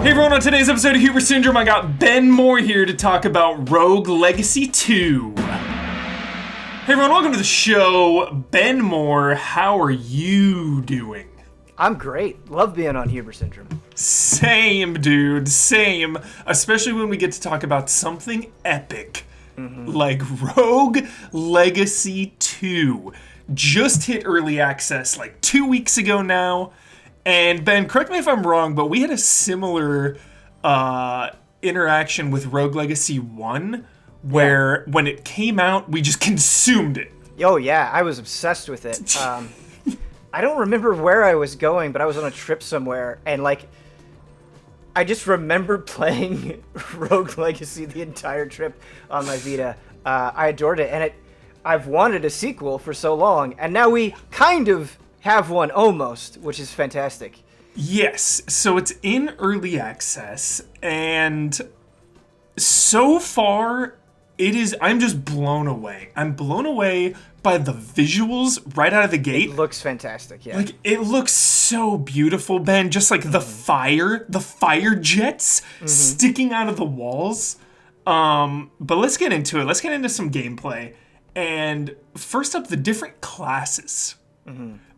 Hey everyone, on today's episode of Hubris Syndrome, I got Ben Moore here to talk about Rogue Legacy 2. Hey everyone, welcome to the show. Ben Moore, how are you doing? I'm great. Love being on Hubris Syndrome. Same, dude, same. Especially when we get to talk about something epic, like Rogue Legacy 2. Just hit early access like 2 weeks ago now. And Ben, correct me if I'm wrong, but we had a similar interaction with Rogue Legacy 1, where when it came out, we just consumed it. Oh yeah, I was obsessed with it. I don't remember where I was going, but I was on a trip somewhere, and I just remember playing Rogue Legacy the entire trip on my Vita. I adored it, and I've wanted a sequel for so long, and now we kind of have one almost, which is fantastic. Yes, so it's in early access, and so far, I'm just blown away. I'm blown away by the visuals right out of the gate. It looks fantastic, yeah. Like, it looks so beautiful, Ben. Just like the fire jets sticking out of the walls. But let's get into it. Let's get into some gameplay. And first up, the different classes.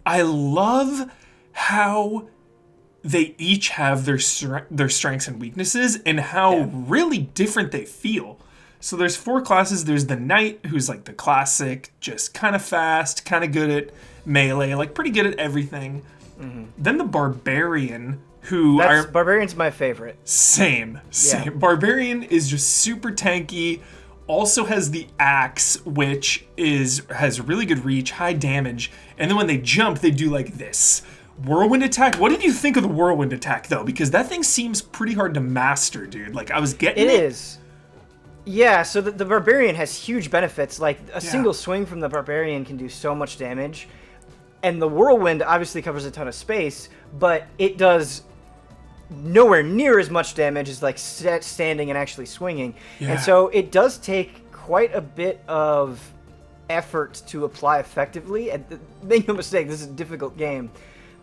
I love how they each have their strengths and weaknesses and how really different they feel. So there's 4 classes. There's the Knight, who's like the classic, just kind of fast, kind of good at melee, like pretty good at everything. Then the Barbarian, Barbarian's my favorite. Same. Yeah. Barbarian is just super tanky. Also has the axe, which has really good reach, high damage, and then when they jump, they do like this whirlwind attack. What did you think of the whirlwind attack, though? Because that thing seems pretty hard to master, dude. Like, I was getting it. It is. Yeah, so the Barbarian has huge benefits. Like, a single swing from the Barbarian can do so much damage, and the whirlwind obviously covers a ton of space, but it does nowhere near as much damage as like standing and actually swinging. And so it does take quite a bit of effort to apply effectively. And make no mistake, this is a difficult game,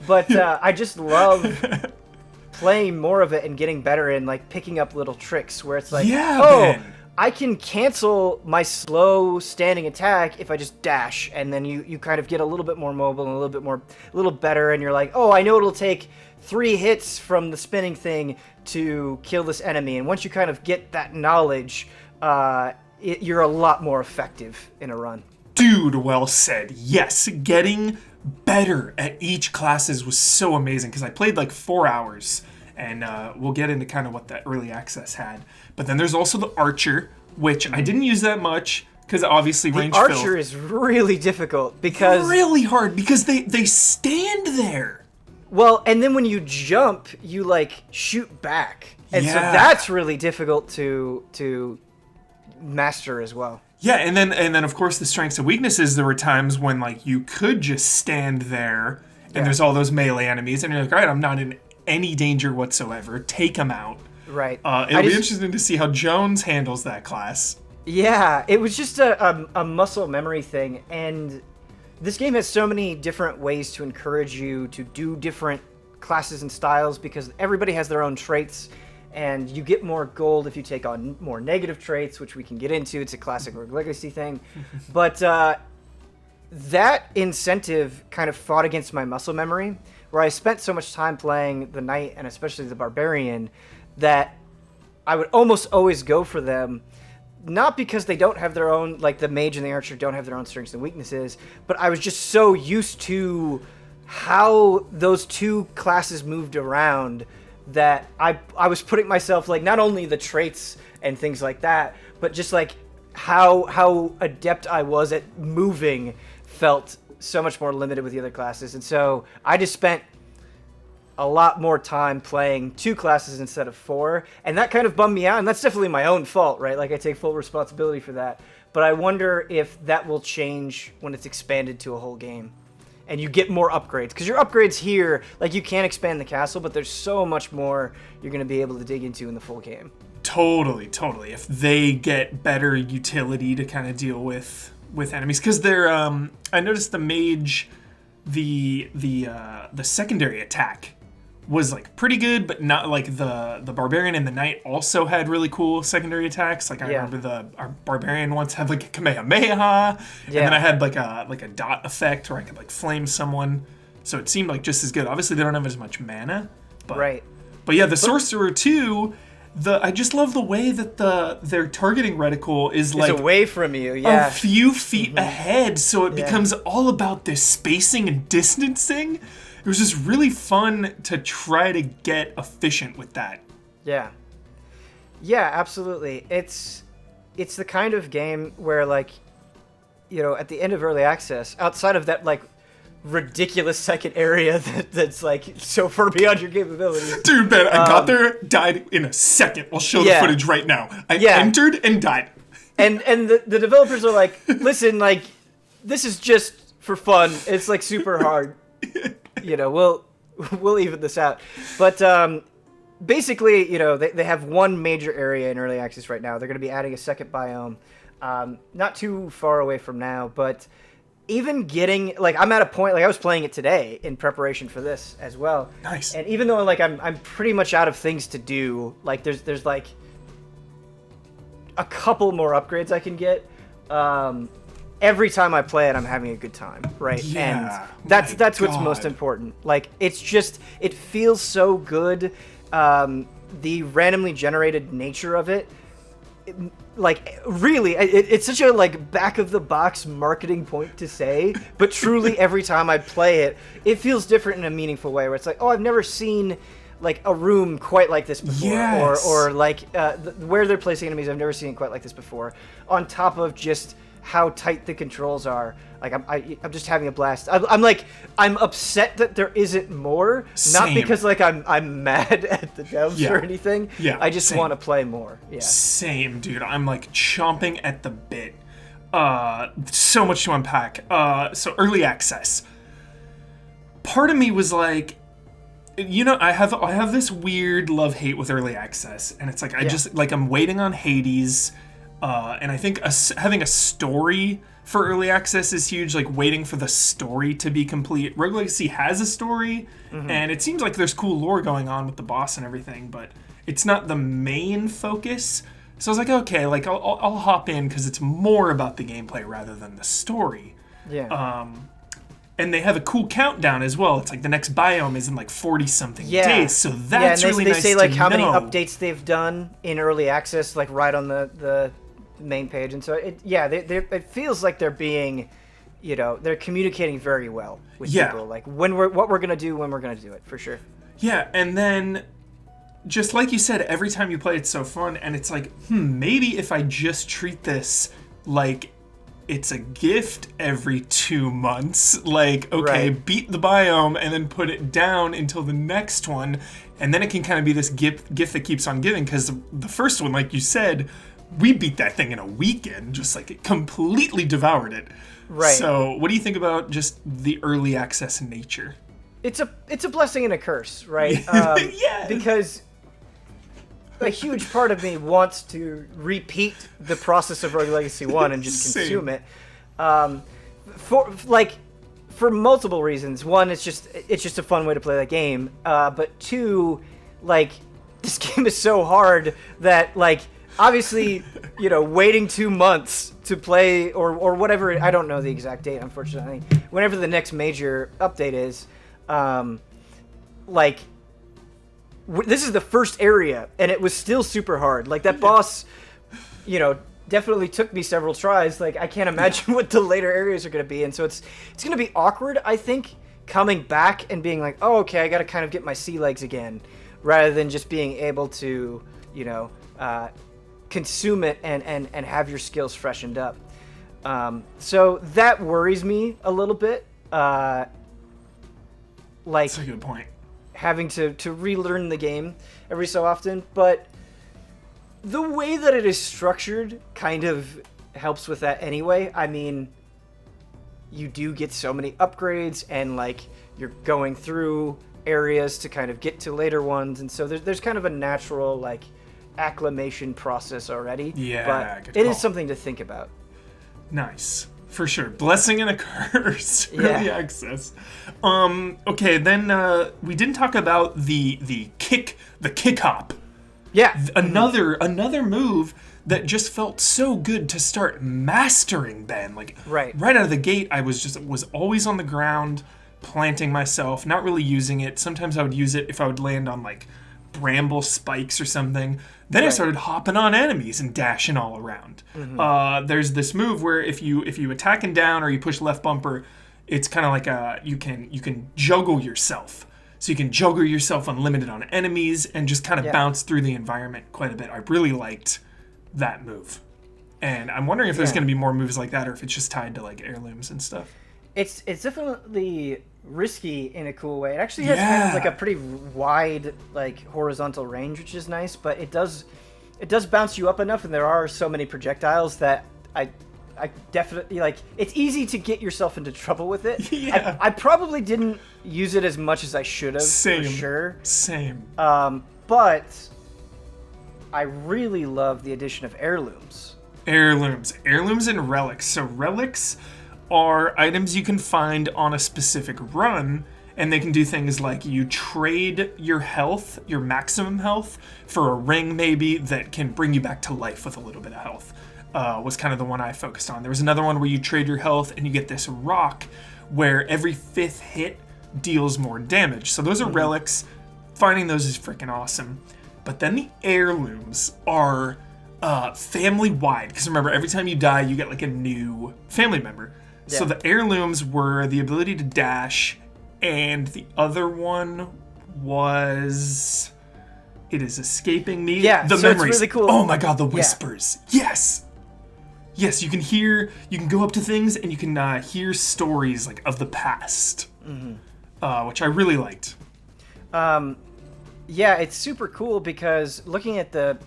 but I just love playing more of it and getting better and like picking up little tricks where it's like, man. I can cancel my slow standing attack if I just dash, and then you kind of get a little bit more mobile and a little better, and you're like, oh, I know it'll take 3 hits from the spinning thing to kill this enemy, and once you kind of get that knowledge, you're a lot more effective in a run. Dude, well said. Yes, getting better at each classes was so amazing because I played like 4 hours, and we'll get into kind of what that early access had. But then there's also the Archer, which I didn't use that much because obviously range fill. The Archer is really difficult because... Really hard because they stand there. Well, and then when you jump, you like shoot back. And so that's really difficult to master as well. Yeah, and then of course the strengths and weaknesses, there were times when like you could just stand there and there's all those melee enemies and you're like, all right, I'm not in any danger whatsoever. Take them out. Right. It'll be interesting to see how Jones handles that class. Yeah, it was just a muscle memory thing, and this game has so many different ways to encourage you to do different classes and styles because everybody has their own traits, and you get more gold if you take on more negative traits, which we can get into. It's a classic Rogue Legacy thing. But that incentive kind of fought against my muscle memory, where I spent so much time playing the Knight and especially the Barbarian that I would almost always go for them. Not because they don't have their own, like the Mage and the Archer don't have their own strengths and weaknesses, but I was just so used to how those 2 classes moved around that I was putting myself, like, not only the traits and things like that, but just like how adept I was at moving felt so much more limited with the other classes. And so I just spent a lot more time playing 2 classes instead of 4, and that kind of bummed me out, and that's definitely my own fault, right? Like, I take full responsibility for that, but I wonder if that will change when it's expanded to a whole game, and you get more upgrades, because your upgrades here, like, you can expand the castle, but there's so much more you're going to be able to dig into in the full game. Totally. If they get better utility to kind of deal with enemies, because they're, I noticed the Mage, the secondary attack was like pretty good, but not like the barbarian and the knight also had really cool secondary attacks. Like I remember our barbarian once had like a kamehameha, and then I had like a dot effect where I could like flame someone. So it seemed like just as good. Obviously they don't have as much mana, but But yeah, the sorcerer too. I just love the way that their targeting reticle is like away from you, a few feet ahead, so it becomes all about this spacing and distancing. It was just really fun to try to get efficient with that. Yeah, absolutely. It's the kind of game where, like, you know, at the end of early access, outside of that like ridiculous second area that's like so far beyond your capabilities. Dude, man, I got there, died in a second. I'll show the footage right now. I entered and died. And the developers are like, listen, like, this is just for fun. It's like super hard. You know, we'll even this out. But basically, you know, they have one major area in early access right now. They're going to be adding a second biome, not too far away from now. But even getting, like, I'm at a point, like, I was playing it today in preparation for this as well. Nice. And even though, like, I'm pretty much out of things to do, like, there's like a couple more upgrades I can get. Every time I play it, I'm having a good time, right? Yeah, and that's what's most important. Like, it's just, it feels so good. The randomly generated nature of it, like, really, it's such a, like, back of the box marketing point to say, but truly every time I play it, it feels different in a meaningful way, where it's like, oh, I've never seen like a room quite like this before, or like where they're placing enemies, I've never seen it quite like this before. On top of just how tight the controls are, like I'm just having a blast. I'm upset that there isn't more, not because like I'm mad at the devs or anything. I just want to play more. Same, dude. I'm like chomping at the bit. So much to unpack. So early access. Part of me was like, you know, I have this weird love-hate with early access, and it's like I'm waiting on Hades, and I think having a story for early access is huge. Like, waiting for the story to be complete. Rogue Legacy has a story, and it seems like there's cool lore going on with the boss and everything, but it's not the main focus. So I was like, okay, like I'll hop in because it's more about the gameplay rather than the story. And they have a cool countdown as well. It's like the next biome is in like 40-something days, so that's really nice to know. They say like how many updates they've done in early access, like right on the main page, and so it feels like they're being, you know, they're communicating very well with people, like what we're gonna do when we're gonna do it, for sure. Yeah, and then just like you said, every time you play it's so fun, and it's like, maybe if I just treat this like it's a gift every 2 months. Like, okay, beat the biome and then put it down until the next one. And then it can kind of be this gift that keeps on giving. Because the first one, like you said, we beat that thing in a weekend. Just like it completely devoured it. Right. So what do you think about just the early access nature? It's a blessing and a curse, right? Because a huge part of me wants to repeat the process of Rogue Legacy 1 and just consume it. For multiple reasons. One, it's just a fun way to play that game. But two, like, this game is so hard that, like, obviously, you know, waiting 2 months to play or whatever, I don't know the exact date, unfortunately, whenever the next major update is, like, this is the first area, and it was still super hard. Like, that boss, you know, definitely took me several tries. Like, I can't imagine what the later areas are going to be. And so it's going to be awkward, I think, coming back and being like, oh, okay, I got to kind of get my sea legs again, rather than just being able to, you know, consume it and have your skills freshened up. So that worries me a little bit. Like, that's a good point. Having to relearn the game every so often, but the way that it is structured kind of helps with that anyway. I mean, you do get so many upgrades, and like you're going through areas to kind of get to later ones, and so there's kind of a natural like acclimation process already. Yeah, but it is something to think about. Nice. For sure. Blessing and a curse. Early Yeah. access. Okay, then we didn't talk about the kick hop. Yeah. Another move that just felt so good to start mastering, Ben. Like Right. right out of the gate, I was always on the ground, planting myself, not really using it. Sometimes I would use it if I would land on like bramble spikes or something. Then I Right. started hopping on enemies and dashing all around. There's this move where if you attack and down or you push left bumper, it's kind of like you can juggle yourself. So you can juggle yourself unlimited on enemies and just kind of Yeah. bounce through the environment quite a bit. I really liked that move. And I'm wondering if there's Yeah. going to be more moves like that or if it's just tied to like heirlooms and stuff. It's definitely risky in a cool way. It actually has kind Yeah. of like a pretty wide like horizontal range, which is nice, but it does bounce you up enough, and there are so many projectiles that I definitely like. It's easy to get yourself into trouble with it. Yeah. I probably didn't use it as much as I should have. Same. For sure. Same. But I really love the addition of heirlooms. Heirlooms and relics. So relics are items you can find on a specific run, and they can do things like you trade your health, your maximum health, for a ring maybe that can bring you back to life with a little bit of health. Was kind of the one I focused on. There was another one where you trade your health and you get this rock where every 5th hit deals more damage. So those are relics. Finding those is freaking awesome. But then the heirlooms are family-wide. Because remember, every time you die, you get like a new family member. So Yeah. the heirlooms were the ability to dash, and the other one was... It is escaping me. Yeah, the so it's memories. really cool. Oh my god, the whispers. Yes! Yes, you can go up to things and you can hear stories like of the past, which I really liked. Yeah, it's super cool because looking at the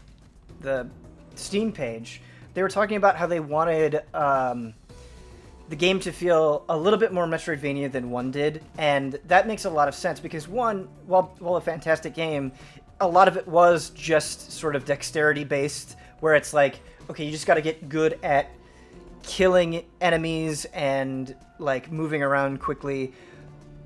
Steam page, they were talking about how they wanted the game to feel a little bit more Metroidvania than 1 did, and that makes a lot of sense because 1, while a fantastic game, a lot of it was just sort of dexterity based, where it's like, okay, you just got to get good at killing enemies and like moving around quickly.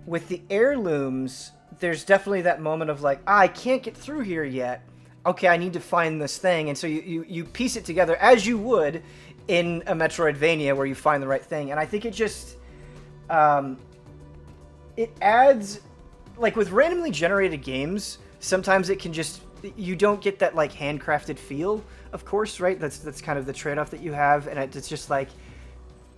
With the heirlooms, there's definitely that moment of like, I can't get through here yet. Okay, I need to find this thing. And so you piece it together as you would in a Metroidvania where you find the right thing. And I think it just, it adds, like with randomly generated games, sometimes it can just, you don't get that like handcrafted feel, of course, right? That's kind of the trade-off that you have. And it's just like,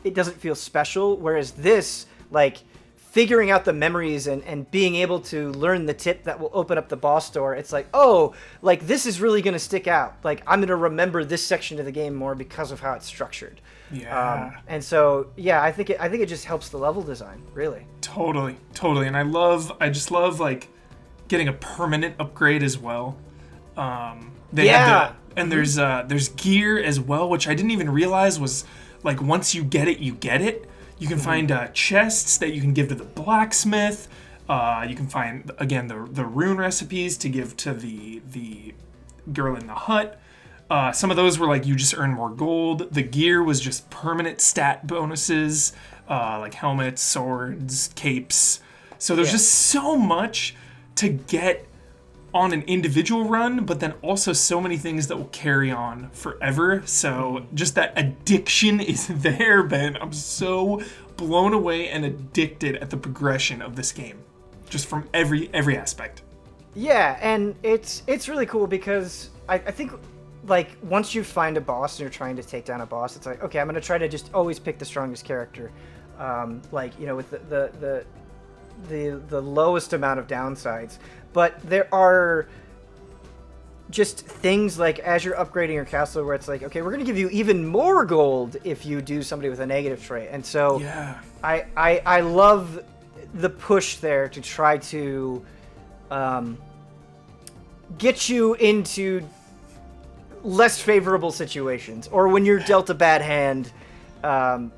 it doesn't feel special. Whereas this, like, figuring out the memories and being able to learn the tip that will open up the boss door, it's like, oh, like this is really going to stick out. Like I'm going to remember this section of the game more because of how it's structured. Yeah. And so, yeah, I think it just helps the level design, really. Totally. And I just love like getting a permanent upgrade as well. There's gear as well, which I didn't even realize was like once you get it, you get it. You can find chests that you can give to the blacksmith. You can find, again, the rune recipes to give to the girl in the hut. Some of those were like you just earn more gold. The gear was just permanent stat bonuses, like helmets, swords, capes. So there's just so much to get on an individual run, but then also so many things that will carry on forever. So just that addiction is there, Ben. I'm so blown away and addicted at the progression of this game, just from every aspect. Yeah, and it's really cool because I think like once you find a boss and you're trying to take down a boss, it's like, okay, I'm gonna try to just always pick the strongest character, like, you know, with the lowest amount of downsides. But there are just things like as you're upgrading your castle where it's like, okay, we're going to give you even more gold if you do somebody with a negative trait. And so Yeah. I love the push there to try to get you into less favorable situations, or when you're dealt a bad hand,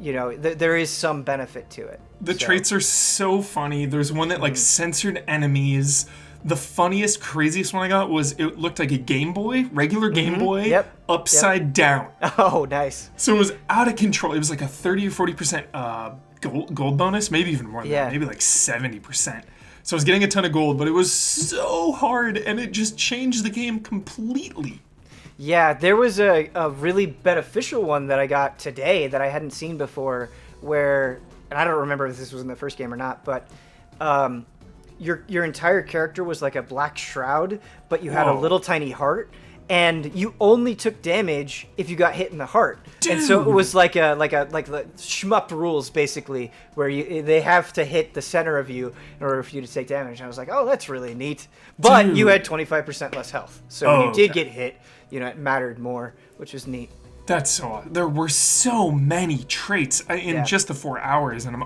you know, there is some benefit to it. The traits are so funny. There's one that like censored enemies. The funniest, craziest one I got was it looked like a Game Boy, regular Game Boy, Yep. upside down. Oh, nice. So it was out of control. It was like a 30 or 40% gold bonus, maybe even more than that, maybe like 70%. So I was getting a ton of gold, but it was so hard, and it just changed the game completely. Yeah, there was a really beneficial one that I got today that I hadn't seen before, where, and I don't remember if this was in the first game or not, but your entire character was like a black shroud, but you had a Whoa. little tiny heart, and you only took damage if you got hit in the heart. And so it Dude. was like the shmup rules basically, where they have to hit the center of you in order for you to take damage. And I was like, oh, that's really neat. But you Dude. had 25% less health, so when you did okay. get hit, it mattered more, which was neat. That's so odd. There were so many traits in just the 4 hours, and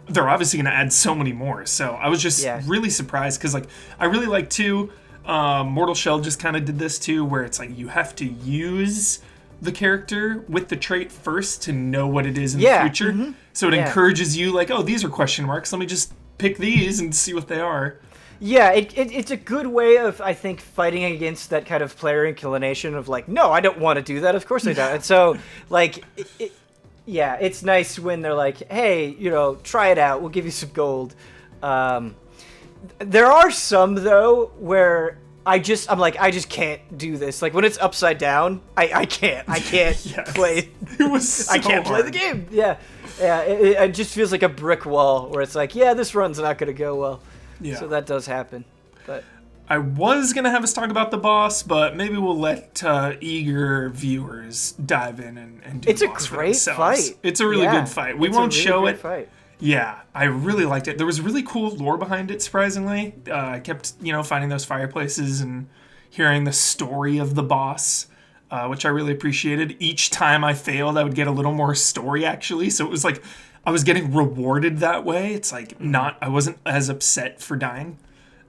they're obviously going to add so many more. So I was just really surprised because, like, I really like too. Mortal Shell just kind of did this too, where it's like you have to use the character with the trait first to know what it is in the future. So it encourages you, like, oh, these are question marks. Let me just pick these and see what they are. Yeah, it's a good way of, I think, fighting against that kind of player inclination of like, no, I don't want to do that. Of course I don't. And so, like, it's nice when they're like, hey, try it out. We'll give you some gold. There are some, though, where I just can't do this. Like, when it's upside down, I can't play. It was so I can't play hard. the game. Yeah. It just feels like a brick wall where it's like, yeah, this run's not going to go well. Yeah. So that does happen. But I was going to have us talk about the boss, but maybe we'll let eager viewers dive in and do it's the a boss for great themselves. fight. It's a really good fight. We won't show it. Fight. Yeah, I really liked it. There was really cool lore behind it, surprisingly. I kept, finding those fireplaces and hearing the story of the boss, which I really appreciated. Each time I failed, I would get a little more story, actually. So it was like I was getting rewarded that way. It's like I wasn't as upset for dying.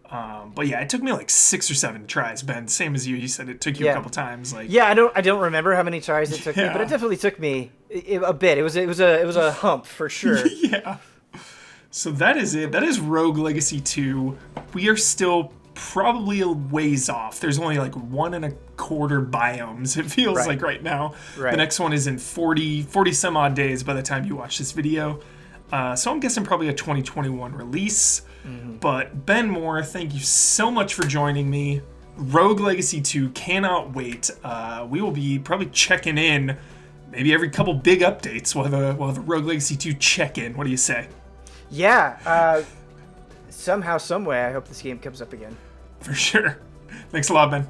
But yeah, it took me like 6 or 7 tries, Ben. Same as you. You said it took you a couple times. Like, yeah, I don't remember how many tries it took me, but it definitely took me a bit. It was a hump for sure. Yeah. So that is it. That is Rogue Legacy 2. We are still probably a ways off. There's only like 1.25 biomes, it feels like right now. Right. The next one is in 40 some odd days by the time you watch this video. So I'm guessing probably a 2021 release. But Ben Moore, thank you so much for joining me. Rogue Legacy 2, cannot wait. We will be probably checking in maybe every couple big updates. We'll have a Rogue Legacy 2 check-in. What do you say? Yeah. Somehow, some way, I hope this game comes up again. For sure. Thanks a lot, Ben.